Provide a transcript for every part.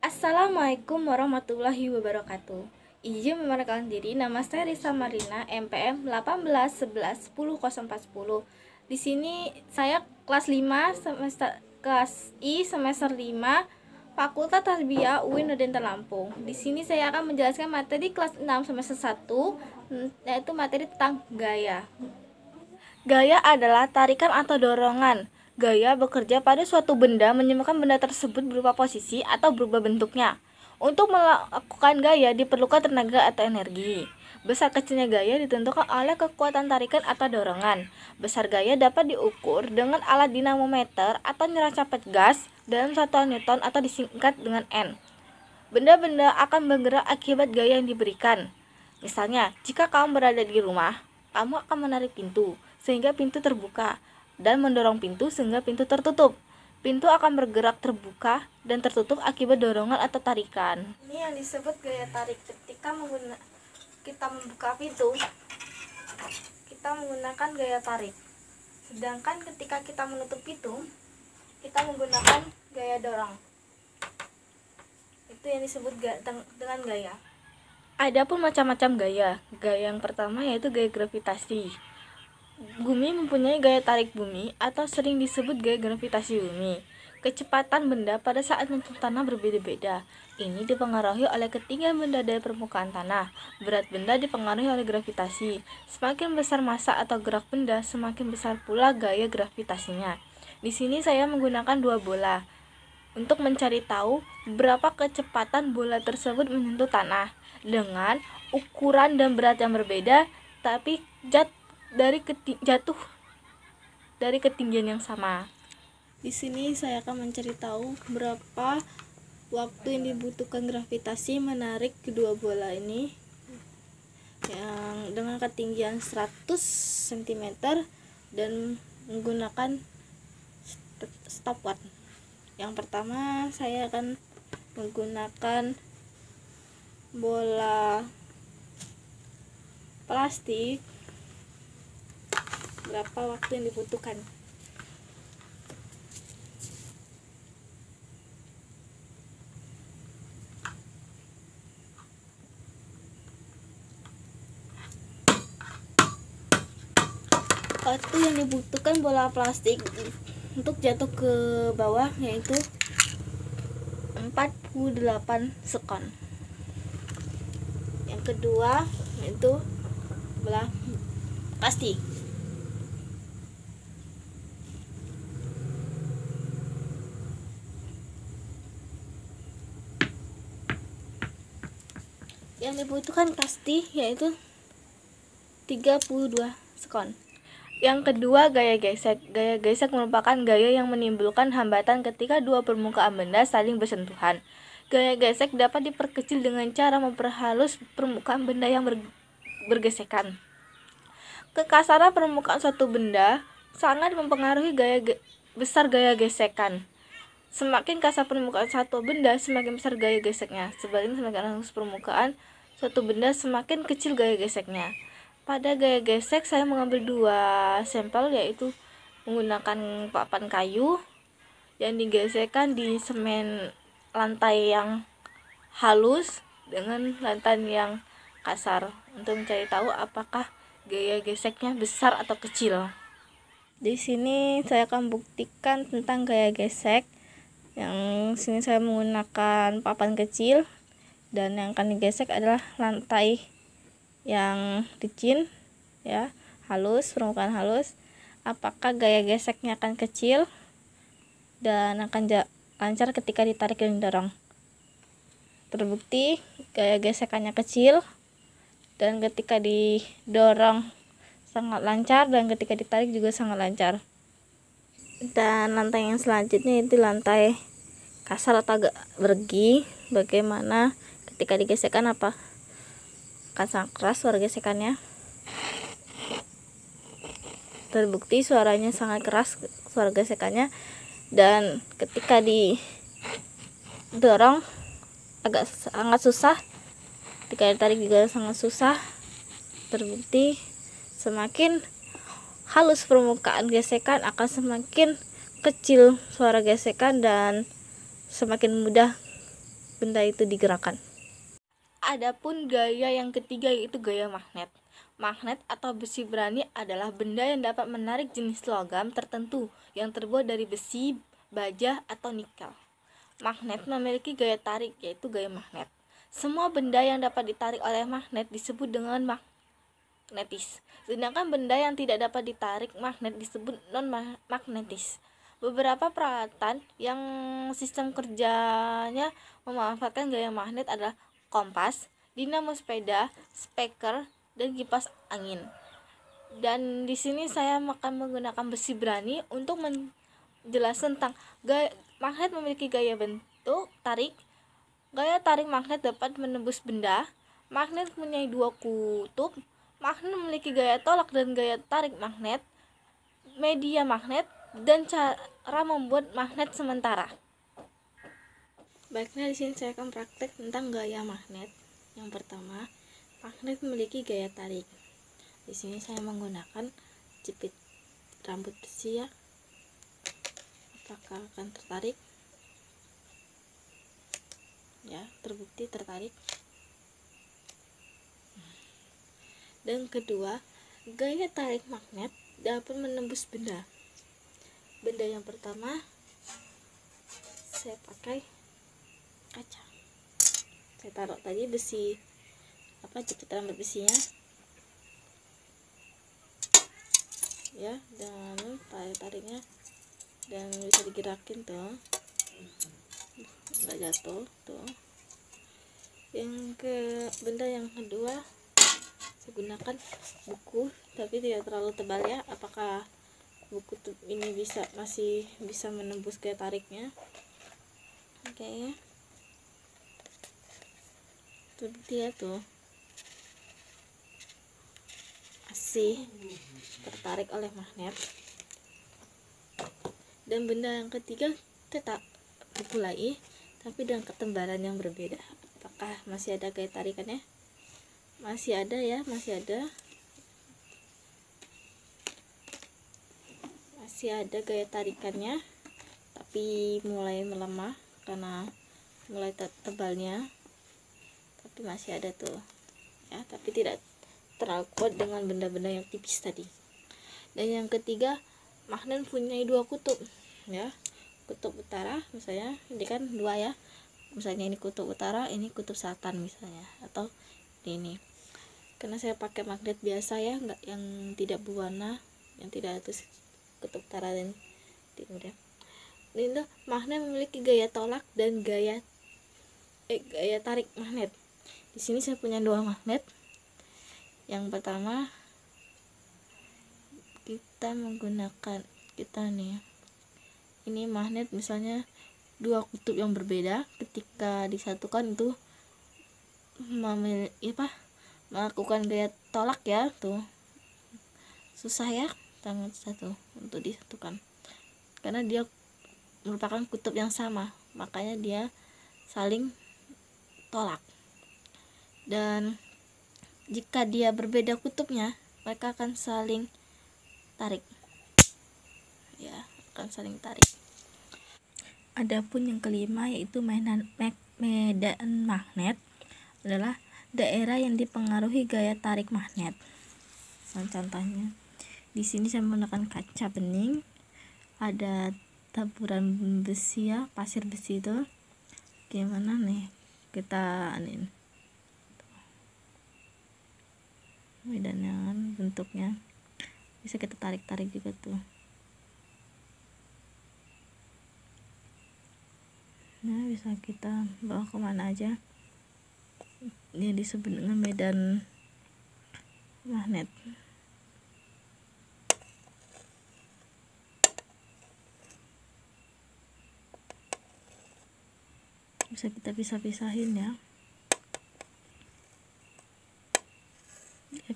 Assalamualaikum warahmatullahi wabarakatuh. Izin memperkenalkan diri, nama saya Risa Marina, MPM 18111040. Di sini saya kelas 5 semester kelas I semester 5 Fakultas Tarbiyah UIN Nurdin Lampung. Di sini saya akan menjelaskan materi kelas 6 semester 1, yaitu materi tentang gaya. Gaya adalah tarikan atau dorongan. Gaya bekerja pada suatu benda menyebabkan benda tersebut berubah posisi atau berubah bentuknya. Untuk melakukan gaya diperlukan tenaga atau energi. Besar kecilnya gaya ditentukan oleh kekuatan tarikan atau dorongan. Besar gaya dapat diukur dengan alat dinamometer atau neraca gas dalam satuan Newton atau disingkat dengan N. Benda-benda akan bergerak akibat gaya yang diberikan. Misalnya, jika kamu berada di rumah, kamu akan menarik pintu sehingga pintu terbuka dan mendorong pintu sehingga pintu tertutup. Pintu akan bergerak terbuka dan tertutup akibat dorongan atau tarikan. Ini yang disebut gaya tarik. Ketika kita membuka pintu, kita menggunakan gaya tarik. Sedangkan ketika kita menutup pintu, kita menggunakan gaya dorong. Itu yang disebut dengan gaya. Adapun macam-macam gaya. Gaya yang pertama yaitu gaya gravitasi. Bumi mempunyai gaya tarik bumi atau sering disebut gaya gravitasi bumi. Kecepatan benda pada saat menyentuh tanah berbeda-beda. Ini dipengaruhi oleh ketinggian benda dari permukaan tanah. Berat benda dipengaruhi oleh gravitasi. Semakin besar massa atau gerak benda, semakin besar pula gaya gravitasinya. Di sini saya menggunakan dua bola untuk mencari tahu berapa kecepatan bola tersebut menyentuh tanah dengan ukuran dan berat yang berbeda, tapi jatuh dari ketinggian yang sama. Di sini saya akan mencari tahu berapa waktu yang dibutuhkan gravitasi menarik kedua bola ini yang dengan ketinggian 100 cm dan menggunakan stopwatch. Yang pertama saya akan menggunakan bola plastik. Berapa waktu yang dibutuhkan? Waktu yang dibutuhkan bola plastik untuk jatuh ke bawah yaitu 48 sekon. Yang kedua yaitu bola plastik. Yang dibutuhkan pasti yaitu 32 sekon. Yang kedua, gaya gesek. Gaya gesek merupakan gaya yang menimbulkan hambatan ketika dua permukaan benda saling bersentuhan. Gaya gesek dapat diperkecil dengan cara memperhalus permukaan benda yang bergesekan. Kekasaran permukaan suatu benda sangat mempengaruhi besar gaya gesekan. Semakin kasar permukaan satu benda, semakin besar gaya geseknya. Sebaliknya, semakin halus permukaan suatu benda, semakin kecil gaya geseknya. Pada gaya gesek, saya mengambil dua sampel, yaitu menggunakan papan kayu yang digesekkan di semen lantai yang halus dengan lantai yang kasar untuk mencari tahu apakah gaya geseknya besar atau kecil. Di sini saya akan buktikan tentang gaya gesek. Yang sini saya menggunakan papan kecil dan yang akan digesek adalah lantai yang licin, ya, halus, permukaan halus. Apakah gaya geseknya akan kecil dan akan lancar ketika ditarik dan didorong? Terbukti gaya gesekannya kecil dan ketika didorong sangat lancar dan ketika ditarik juga sangat lancar. Dan lantai yang selanjutnya itu lantai kasar atau agak bergi. Bagaimana ketika digesekkan, apa akan sangat keras suara gesekannya? Terbukti suaranya sangat keras suara gesekannya, dan ketika didorong sangat susah, ketika ditarik juga sangat susah. Terbukti semakin halus permukaan gesekan akan semakin kecil suara gesekan dan semakin mudah benda itu digerakkan. Adapun gaya yang ketiga yaitu gaya magnet. Magnet atau besi berani adalah benda yang dapat menarik jenis logam tertentu yang terbuat dari besi, baja, atau nikel. Magnet memiliki gaya tarik yaitu gaya magnet. Semua benda yang dapat ditarik oleh magnet disebut dengan magnetis. Sedangkan benda yang tidak dapat ditarik magnet disebut non-magnetis. Beberapa peralatan yang sistem kerjanya memanfaatkan gaya magnet adalah kompas, dinamo sepeda, speaker, dan kipas angin. Dan di sini saya akan menggunakan besi berani untuk menjelaskan tentang magnet memiliki gaya bentuk tarik. Gaya tarik magnet dapat menembus benda. Magnet mempunyai dua kutub. Magnet memiliki gaya tolak dan gaya tarik magnet, media magnet, dan cara membuat magnet sementara. Baiknya di sini saya akan praktek tentang gaya magnet. Yang pertama, magnet memiliki gaya tarik. Di sini saya menggunakan jepit rambut besi ya. Apakah akan tertarik? Ya, terbukti tertarik. Dan kedua, gaya tarik magnet dapat menembus benda. Benda yang pertama, saya pakai kaca. Saya taruh tadi besi jepit rambut besinya ya, dan tariknya dan bisa digerakin tuh, nggak jatuh tuh. Benda yang kedua, saya gunakan buku tapi tidak terlalu tebal ya. Apakah buku ini masih bisa menembus gaya tariknya? Oke. Tuh dia tuh masih tertarik oleh magnet. Dan benda yang ketiga tetap buku lagi tapi dengan ketebalan yang berbeda. Apakah masih ada gaya tarikannya? Masih ada ya, masih ada gaya tarikannya, tapi mulai melemah karena mulai tebalnya, tapi masih ada tuh ya, tapi tidak terlalu kuat dengan benda-benda yang tipis tadi. Dan yang ketiga, magnet punya dua kutub ya, kutub utara misalnya, ini kan dua ya, misalnya ini kutub utara, ini kutub selatan misalnya, atau ini. Karena saya pakai magnet biasa ya, enggak yang tidak berwarna, yang tidak ada kutub utara dan timur ya. Ini magnet memiliki gaya tolak dan gaya tarik magnet. Di sini saya punya dua magnet. Yang pertama, kita menggunakan ini magnet misalnya dua kutub yang berbeda, ketika disatukan itu melakukan gaya tolak ya, tuh susah ya tangan satu untuk disatukan karena dia merupakan kutub yang sama, makanya dia saling tolak. Dan jika dia berbeda kutubnya, mereka akan saling tarik ya, akan saling tarik. Adapun yang kelima yaitu medan magnet adalah daerah yang dipengaruhi gaya tarik magnet. Contohnya di sini saya menggunakan kaca bening, ada taburan besi ya, pasir besi itu. Gimana nih kita medannya, bentuknya bisa kita tarik-tarik juga tuh. Nah, bisa kita bawa kemana aja. Ini disebut dengan medan magnet. Bisa kita pisah-pisahin ya.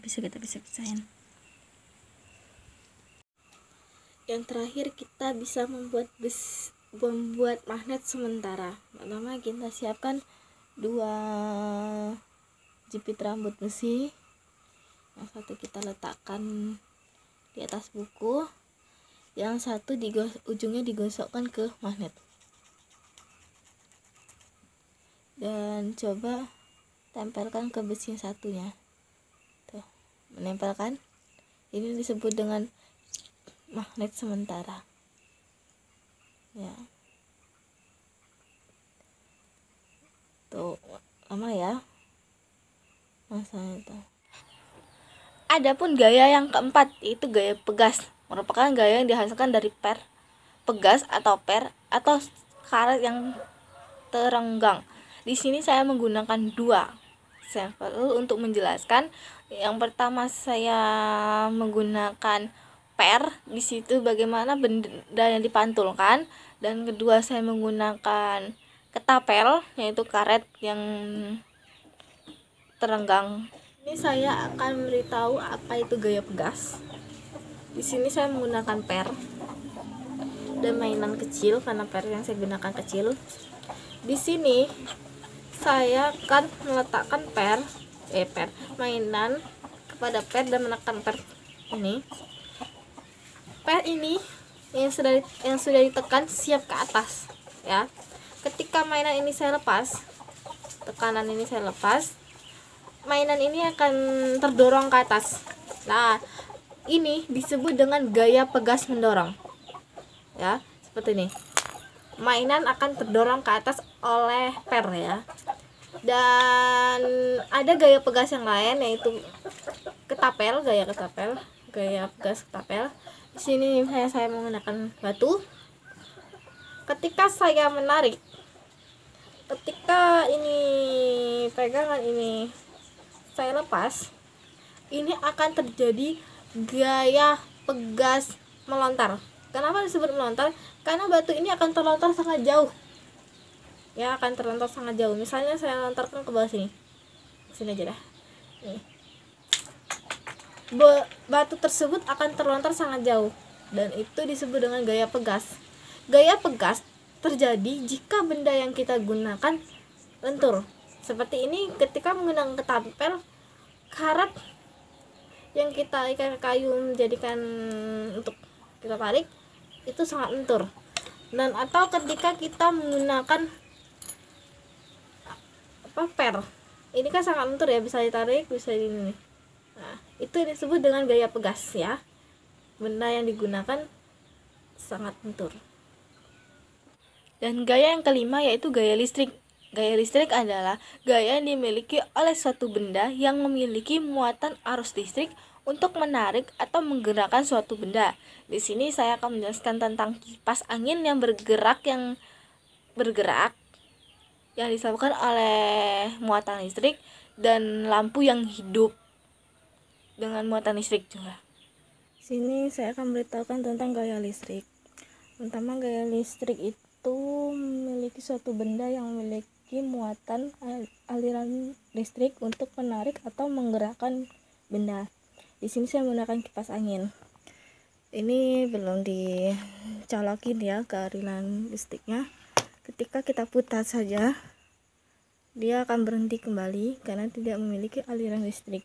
Bisa kita pisah-pisahin. Yang terakhir, kita bisa membuat magnet sementara. Pertama kita siapkan dua jepit rambut besi. Yang satu kita letakkan di atas buku, yang satu ujungnya digosokkan ke magnet. dan coba tempelkan ke besi yang satunya. Tuh, menempelkan. Ini disebut dengan magnet sementara. Ya. Tuh, lama ya masanya itu. Adapun gaya yang keempat yaitu gaya pegas, merupakan gaya yang dihasilkan dari pegas atau karet yang terenggang. Di sini saya menggunakan dua sampel untuk menjelaskan. Yang pertama saya menggunakan di situ bagaimana benda yang dipantulkan, dan kedua saya menggunakan ketapel yaitu karet yang terenggang. Ini saya akan memberitahu apa itu gaya pegas. Di sini saya menggunakan dan mainan kecil karena yang saya gunakan kecil. Di sini saya akan meletakkan mainan kepada dan menekan ini. Ini yang sudah ditekan siap ke atas ya. Ketika mainan ini saya lepas, tekanan ini saya lepas, mainan ini akan terdorong ke atas. Nah, ini disebut dengan gaya pegas mendorong ya, seperti ini. Mainan akan terdorong ke atas oleh ya. Dan ada gaya pegas yang lain yaitu gaya pegas ketapel. Di sini saya menggunakan batu. Ketika saya menarik, ketika ini pegangan ini saya lepas, ini akan terjadi gaya pegas melontar. Kenapa disebut melontar? Karena batu ini akan terlontar sangat jauh. Ya, akan terlontar sangat jauh. Misalnya saya lontarkan ke bawah sini. Sini aja dah. Nih. Batu tersebut akan terlontar sangat jauh, dan itu disebut dengan gaya pegas. Gaya pegas terjadi jika benda yang kita gunakan lentur. Seperti ini ketika menggunakan ketapel, karet yang kita ikat kayu menjadikan untuk kita tarik itu sangat lentur. Dan atau ketika kita menggunakan ini kan sangat lentur ya, bisa ditarik, bisa ini. Nah, itu disebut dengan gaya pegas ya. Benda yang digunakan sangat lentur. Dan gaya yang kelima yaitu gaya listrik. Gaya listrik adalah gaya yang dimiliki oleh suatu benda yang memiliki muatan arus listrik untuk menarik atau menggerakkan suatu benda. Di sini saya akan menjelaskan tentang kipas angin yang bergerak yang disebabkan oleh muatan listrik, dan lampu yang hidup dengan muatan listrik juga. Sini saya akan beritahukan tentang gaya listrik. Pertama, gaya listrik itu memiliki suatu benda yang memiliki muatan aliran listrik untuk menarik atau menggerakkan benda. Di sini saya menggunakan kipas angin. Ini belum dicolokin ya ke aliran listriknya. Ketika kita putar saja, dia akan berhenti kembali karena tidak memiliki aliran listrik.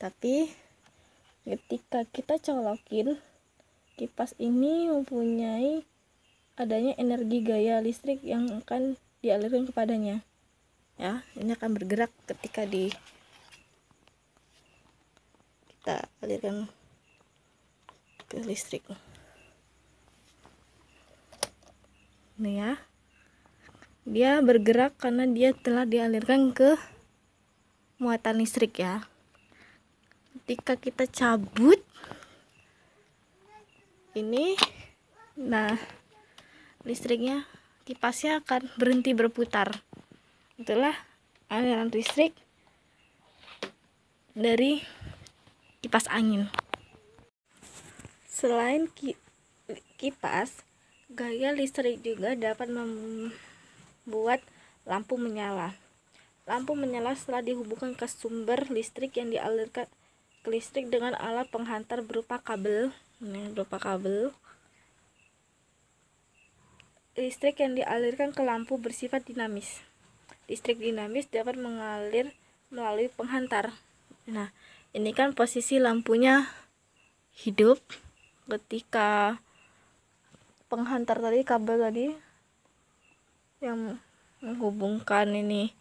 Tapi ketika kita colokin, kipas ini mempunyai adanya energi gaya listrik yang akan dialirkan kepadanya. Ya, ini akan bergerak ketika kita alirkan ke listrik. Ini ya. Dia bergerak karena dia telah dialirkan ke muatan listrik ya. Ketika kita cabut ini, nah listriknya, kipasnya akan berhenti berputar. Itulah aliran listrik dari kipas angin. Selain kipas, gaya listrik juga dapat membuat lampu menyala. Lampu menyala setelah dihubungkan ke sumber listrik yang dialirkan ke listrik dengan alat penghantar berupa kabel. Listrik yang dialirkan ke lampu bersifat dinamis. Listrik dinamis dapat mengalir melalui penghantar. Nah, ini kan posisi lampunya hidup ketika penghantar tadi, kabel tadi yang menghubungkan ini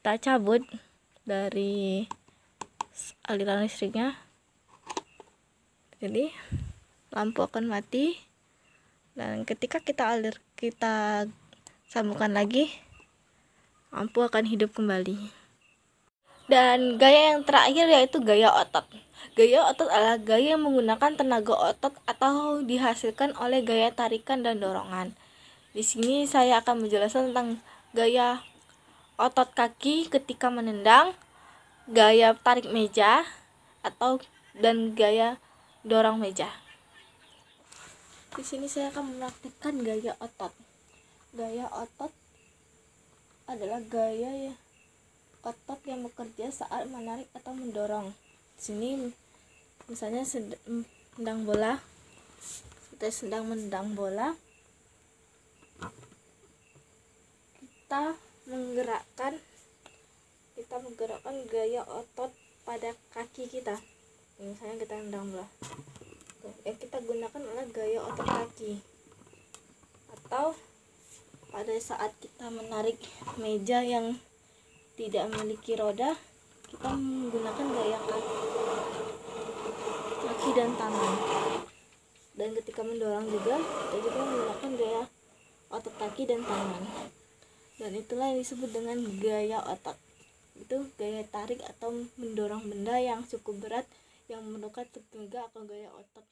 kita cabut dari aliran listriknya, jadi lampu akan mati, dan ketika kita sambungkan lagi, lampu akan hidup kembali. Dan gaya yang terakhir yaitu gaya otot. Gaya otot adalah gaya yang menggunakan tenaga otot atau dihasilkan oleh gaya tarikan dan dorongan. Di sini saya akan menjelaskan tentang gaya otot kaki ketika menendang, gaya tarik meja dan gaya dorong meja. Di sini saya akan mempraktikkan gaya otot. Gaya otot adalah gaya otot yang bekerja saat menarik atau mendorong. Di sini misalnya sedang mendang bola, kita menggerakkan gaya otot pada kaki kita. Misalnya kita mendang bola, yang kita gunakan adalah gaya otot kaki. Atau pada saat kita menarik meja yang tidak memiliki roda, kita menggunakan gaya kaki dan tangan. Dan ketika mendorong juga, kita juga menggunakan gaya otot kaki dan tangan. Dan itulah yang disebut dengan gaya otot. Itu gaya tarik atau mendorong benda yang cukup berat yang memerlukan tenaga atau gaya otot.